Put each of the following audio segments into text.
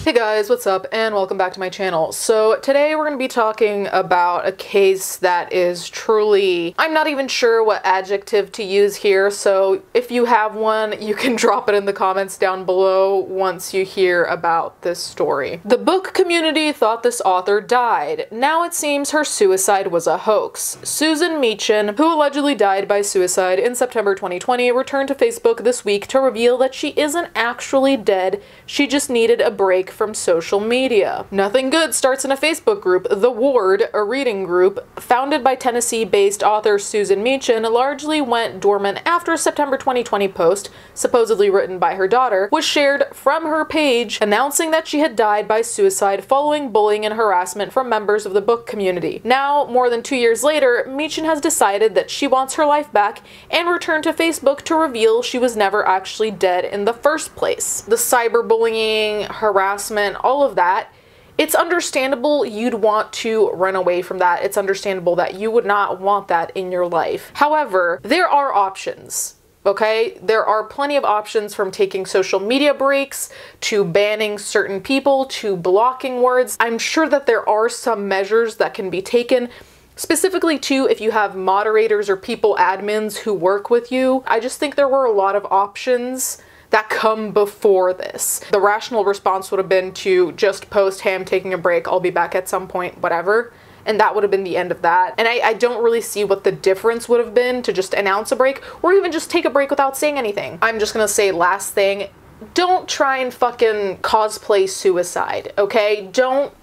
Hey guys, what's up and welcome back to my channel. So today we're going to be talking about a case that is truly, I'm not even sure what adjective to use here, so if you have one, you can drop it in the comments down below once you hear about this story. The book community thought this author died. Now it seems her suicide was a hoax. Susan Meechan, who allegedly died by suicide in September 2020, returned to Facebook this week to reveal that she isn't actually dead, she just needed a break from social media. Nothing good starts in a Facebook group. The Ward, a reading group founded by Tennessee-based author Susan Meechan, largely went dormant after a September 2020 post, supposedly written by her daughter, was shared from her page announcing that she had died by suicide following bullying and harassment from members of the book community. Now, more than 2 years later, Meechan has decided that she wants her life back and returned to Facebook to reveal she was never actually dead in the first place. The cyberbullying, harassment, all of that, it's understandable you'd want to run away from that. It's understandable that you would not want that in your life. However, there are options. Okay, there are plenty of options, from taking social media breaks to banning certain people to blocking words. I'm sure that there are some measures that can be taken, specifically too if you have moderators or people admins who work with you. I just think there were a lot of options that come before this. The rational response would have been to just post, hey, I'm taking a break, I'll be back at some point, whatever. And that would have been the end of that. And I don't really see what the difference would have been to just announce a break or even just take a break without saying anything. I'm just gonna say last thing, don't try and fucking cosplay suicide, okay? Don't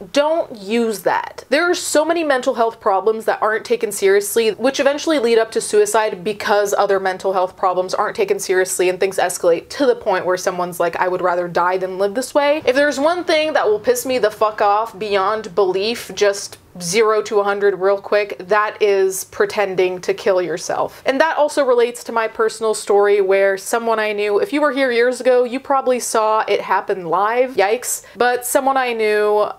use that. There are so many mental health problems that aren't taken seriously, which eventually lead up to suicide because other mental health problems aren't taken seriously and things escalate to the point where someone's like, I would rather die than live this way. If there's one thing that will piss me the fuck off beyond belief, just 0 to 100 real quick, that is pretending to kill yourself. And that also relates to my personal story where someone I knew, if you were here years ago, you probably saw it happen live, yikes, but someone I knew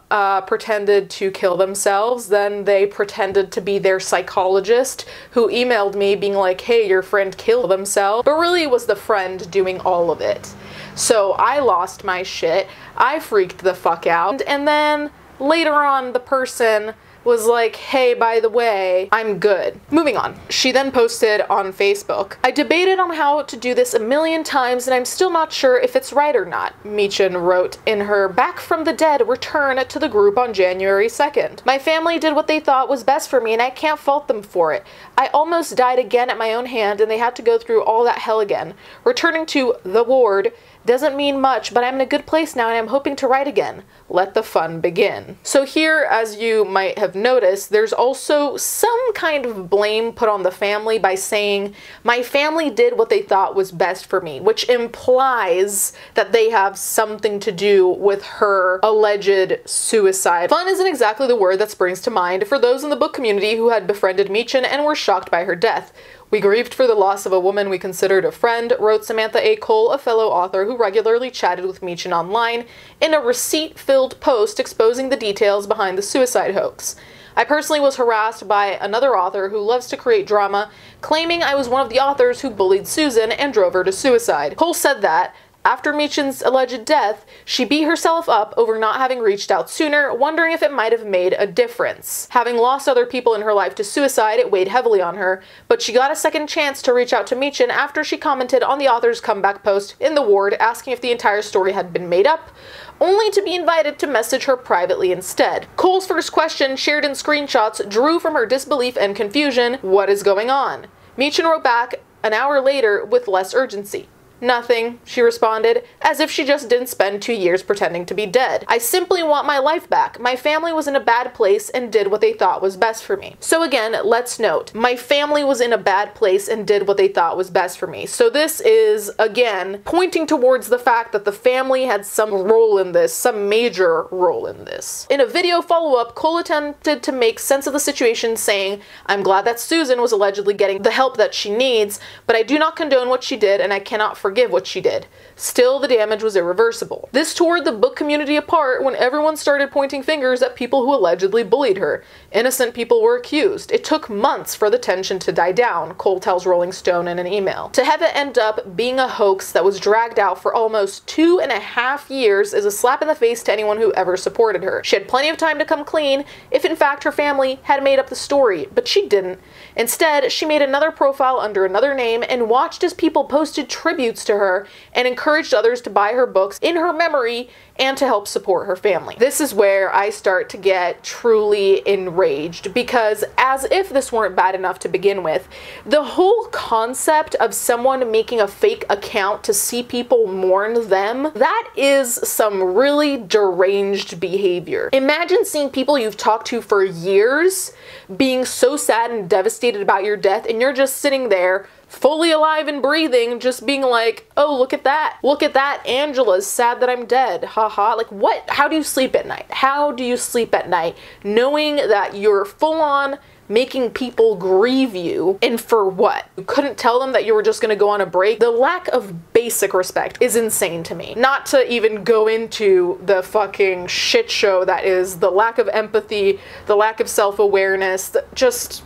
pretended to kill themselves. Then they pretended to be their psychologist who emailed me being like, hey, your friend killed themselves, but really it was the friend doing all of it. So I lost my shit, I freaked the fuck out, and then later on, the person was like, hey, by the way, I'm good. Moving on. She then posted on Facebook, I debated on how to do this a million times and I'm still not sure if it's right or not, Meechan wrote in her Back from the Dead return to the group on January 2nd. My family did what they thought was best for me and I can't fault them for it. I almost died again at my own hand and they had to go through all that hell again. Returning to the Ward doesn't mean much, but I'm in a good place now and I'm hoping to write again. Let the fun begin. So here, as you might have noticed, there's also some kind of blame put on the family by saying, my family did what they thought was best for me, which implies that they have something to do with her alleged suicide. Fun isn't exactly the word that springs to mind for those in the book community who had befriended Meechan and were shocked by her death. We grieved for the loss of a woman we considered a friend, wrote Samantha A. Cole, a fellow author who regularly chatted with Meechan online, in a receipt-filled post exposing the details behind the suicide hoax. I personally was harassed by another author who loves to create drama, claiming I was one of the authors who bullied Susan and drove her to suicide. Cole said that, after Meechan's alleged death, she beat herself up over not having reached out sooner, wondering if it might have made a difference. Having lost other people in her life to suicide, it weighed heavily on her, but she got a second chance to reach out to Meechan after she commented on the author's comeback post in the Ward asking if the entire story had been made up, only to be invited to message her privately instead. Cole's first question, shared in screenshots, drew from her disbelief and confusion, what is going on? Meechan wrote back an hour later with less urgency. Nothing, she responded, as if she just didn't spend 2 years pretending to be dead. I simply want my life back. My family was in a bad place and did what they thought was best for me. So again, let's note, my family was in a bad place and did what they thought was best for me. So this is, again, pointing towards the fact that the family had some role in this, some major role in this. In a video follow-up, Cole attempted to make sense of the situation, saying, I'm glad that Susan was allegedly getting the help that she needs, but I do not condone what she did and I cannot forgive forgive what she did. Still, the damage was irreversible. This tore the book community apart when everyone started pointing fingers at people who allegedly bullied her. Innocent people were accused. It took months for the tension to die down, Cole tells Rolling Stone in an email. To have it end up being a hoax that was dragged out for almost 2.5 years is a slap in the face to anyone who ever supported her. She had plenty of time to come clean if in fact her family had made up the story, but she didn't. Instead, she made another profile under another name and watched as people posted tributes to her and encouraged others to buy her books in her memory and to help support her family. This is where I start to get truly enraged, because as if this weren't bad enough to begin with, the whole concept of someone making a fake account to see people mourn them, that is some really deranged behavior. Imagine seeing people you've talked to for years being so sad and devastated about your death, and you're just sitting there fully alive and breathing, just being like, oh, look at that. Look at that. Angela's sad that I'm dead. Haha. Like, what? How do you sleep at night? How do you sleep at night knowing that you're full on making people grieve you, and for what? You couldn't tell them that you were just gonna go on a break? The lack of basic respect is insane to me. Not to even go into the fucking shit show that is the lack of empathy, the lack of self-awareness, just...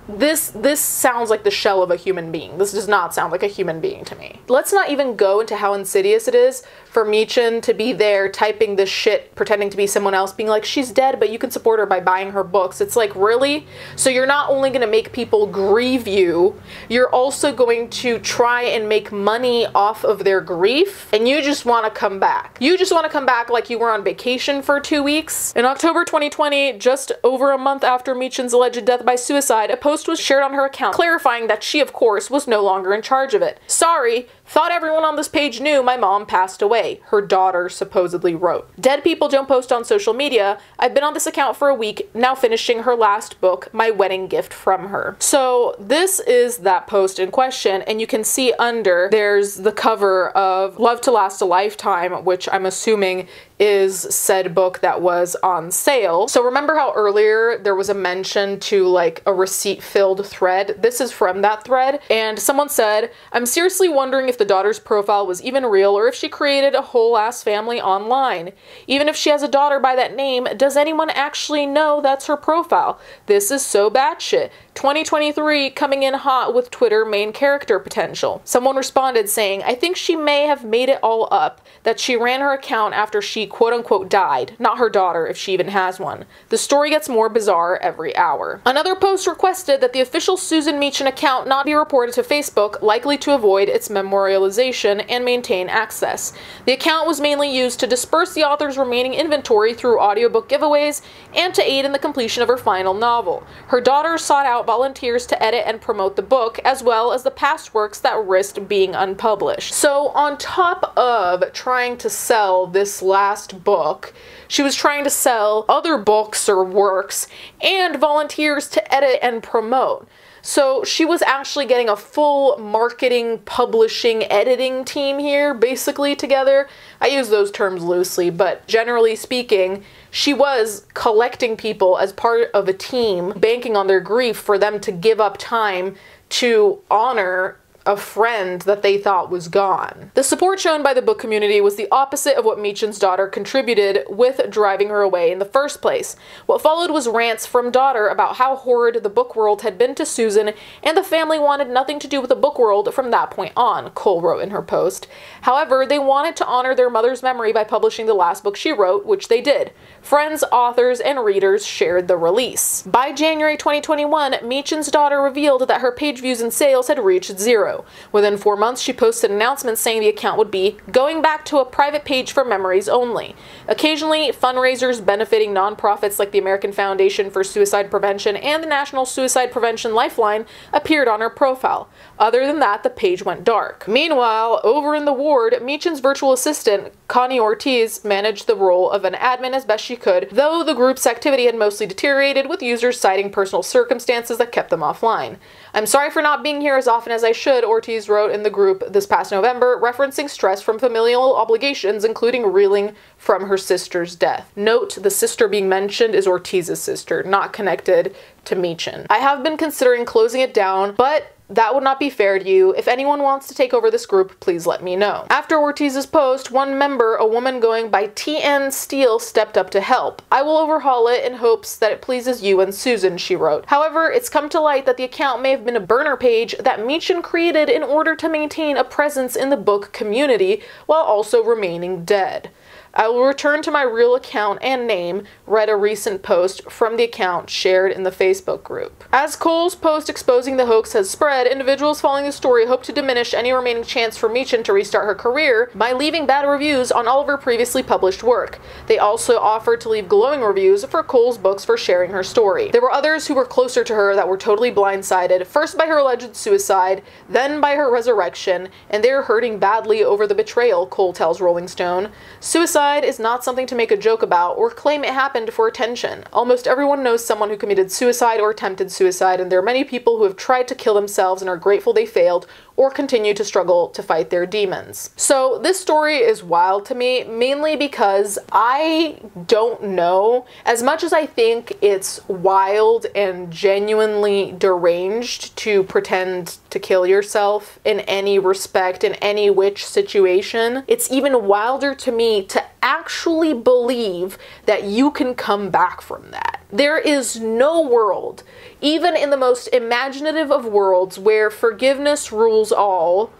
This sounds like the shell of a human being. This does not sound like a human being to me. Let's not even go into how insidious it is for Michin to be there typing this shit, pretending to be someone else, being like, she's dead, but you can support her by buying her books. It's like, really? So you're not only going to make people grieve you, you're also going to try and make money off of their grief, and you just want to come back. You just want to come back like you were on vacation for 2 weeks. In October 2020, just over a month after Michin's alleged death by suicide, a post was shared on her account clarifying that she, of course, was no longer in charge of it. Sorry, thought everyone on this page knew my mom passed away, her daughter supposedly wrote. Dead people don't post on social media. I've been on this account for a week, now finishing her last book, my wedding gift from her. So this is that post in question, and you can see under there's the cover of Love to Last a Lifetime, which I'm assuming is said book that was on sale. So remember how earlier there was a mention to like a receipt-filled thread? This is from that thread, and someone said, I'm seriously wondering if the daughter's profile was even real or if she created a whole ass family online. Even if she has a daughter by that name, does anyone actually know that's her profile? This is so batshit. 2023 coming in hot with Twitter main character potential. Someone responded saying, I think she may have made it all up, that she ran her account after she quote-unquote died, not her daughter if she even has one. The story gets more bizarre every hour. Another post requested that the official Susan Michin account not be reported to Facebook, likely to avoid its memorialization and maintain access. The account was mainly used to disperse the author's remaining inventory through audiobook giveaways and to aid in the completion of her final novel. Her daughter sought out volunteers to edit and promote the book, as well as the past works that risked being unpublished. So on top of trying to sell this last book, she was trying to sell other books or works and volunteers to edit and promote. So she was actually getting a full marketing, publishing, editing team here, basically together. I use those terms loosely, but generally speaking, she was collecting people as part of a team, banking on their grief for them to give up time to honor a friend that they thought was gone. The support shown by the book community was the opposite of what Michin's daughter contributed with driving her away in the first place. What followed was rants from daughter about how horrid the book world had been to Susan, and the family wanted nothing to do with the book world from that point on, Cole wrote in her post. However, they wanted to honor their mother's memory by publishing the last book she wrote, which they did. Friends, authors, and readers shared the release. By January 2021, Michin's daughter revealed that her page views and sales had reached 0. Within 4 months, she posted announcements saying the account would be going back to a private page for memories only. Occasionally, fundraisers benefiting nonprofits like the American Foundation for Suicide Prevention and the National Suicide Prevention Lifeline appeared on her profile. Other than that, the page went dark. Meanwhile, over in the ward, Michin's virtual assistant, Connie Ortiz, managed the role of an admin as best she could, though the group's activity had mostly deteriorated, with users citing personal circumstances that kept them offline. I'm sorry for not being here as often as I should, Ortiz wrote in the group this past November, referencing stress from familial obligations, including reeling from her sister's death. Note, the sister being mentioned is Ortiz's sister, not connected to Michin. I have been considering closing it down, but That would not be fair to you. If anyone wants to take over this group, please let me know. After Ortiz's post, one member, a woman going by TN Steele, stepped up to help. I will overhaul it in hopes that it pleases you and Susan, she wrote. However, it's come to light that the account may have been a burner page that Meechan created in order to maintain a presence in the book community while also remaining dead. I will return to my real account and name, read a recent post from the account shared in the Facebook group. As Cole's post exposing the hoax has spread, individuals following the story hope to diminish any remaining chance for Meechan to restart her career by leaving bad reviews on all of her previously published work. They also offered to leave glowing reviews for Cole's books for sharing her story. There were others who were closer to her that were totally blindsided, first by her alleged suicide, then by her resurrection, and they're hurting badly over the betrayal, Cole tells Rolling Stone. Suicide is not something to make a joke about or claim it happened for attention. Almost everyone knows someone who committed suicide or attempted suicide, and there are many people who have tried to kill themselves and are grateful they failed or continue to struggle to fight their demons. So this story is wild to me, mainly because I don't know. As much as I think it's wild and genuinely deranged to pretend to kill yourself in any respect, in any which situation, it's even wilder to me to actually believe that you can come back from that. There is no world, even in the most imaginative of worlds where forgiveness rules all,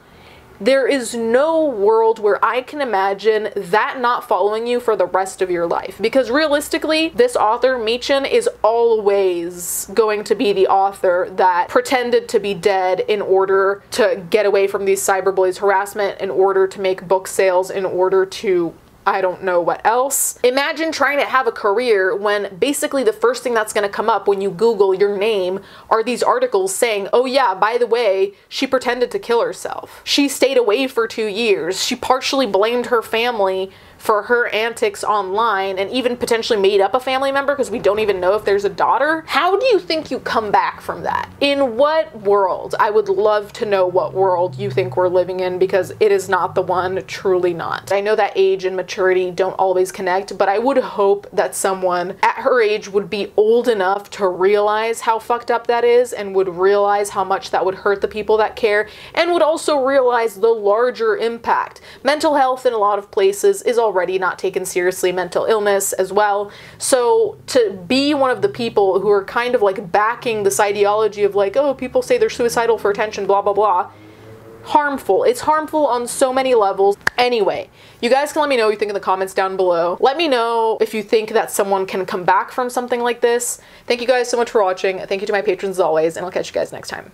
there is no world where I can imagine that not following you for the rest of your life. Because realistically, this author, Meechan, is always going to be the author that pretended to be dead in order to get away from these cyberbullies' harassment, in order to make book sales, in order to I don't know what else. Imagine trying to have a career when basically the first thing that's going to come up when you Google your name are these articles saying, oh yeah, by the way, she pretended to kill herself. She stayed away for 2 years. She partially blamed her family for her antics online and even potentially made up a family member because we don't even know if there's a daughter. How do you think you come back from that? In what world? I would love to know what world you think we're living in, because it is not the one, truly not. I know that age and maturity don't always connect, but I would hope that someone at her age would be old enough to realize how fucked up that is and would realize how much that would hurt the people that care, and would also realize the larger impact. Mental health in a lot of places is already not taken seriously, mental illness as well. So to be one of the people who are kind of like backing this ideology of like, oh, people say they're suicidal for attention, blah, blah, blah, harmful. It's harmful on so many levels. Anyway, you guys can let me know what you think in the comments down below. Let me know if you think that someone can come back from something like this. Thank you guys so much for watching. Thank you to my patrons as always, and I'll catch you guys next time.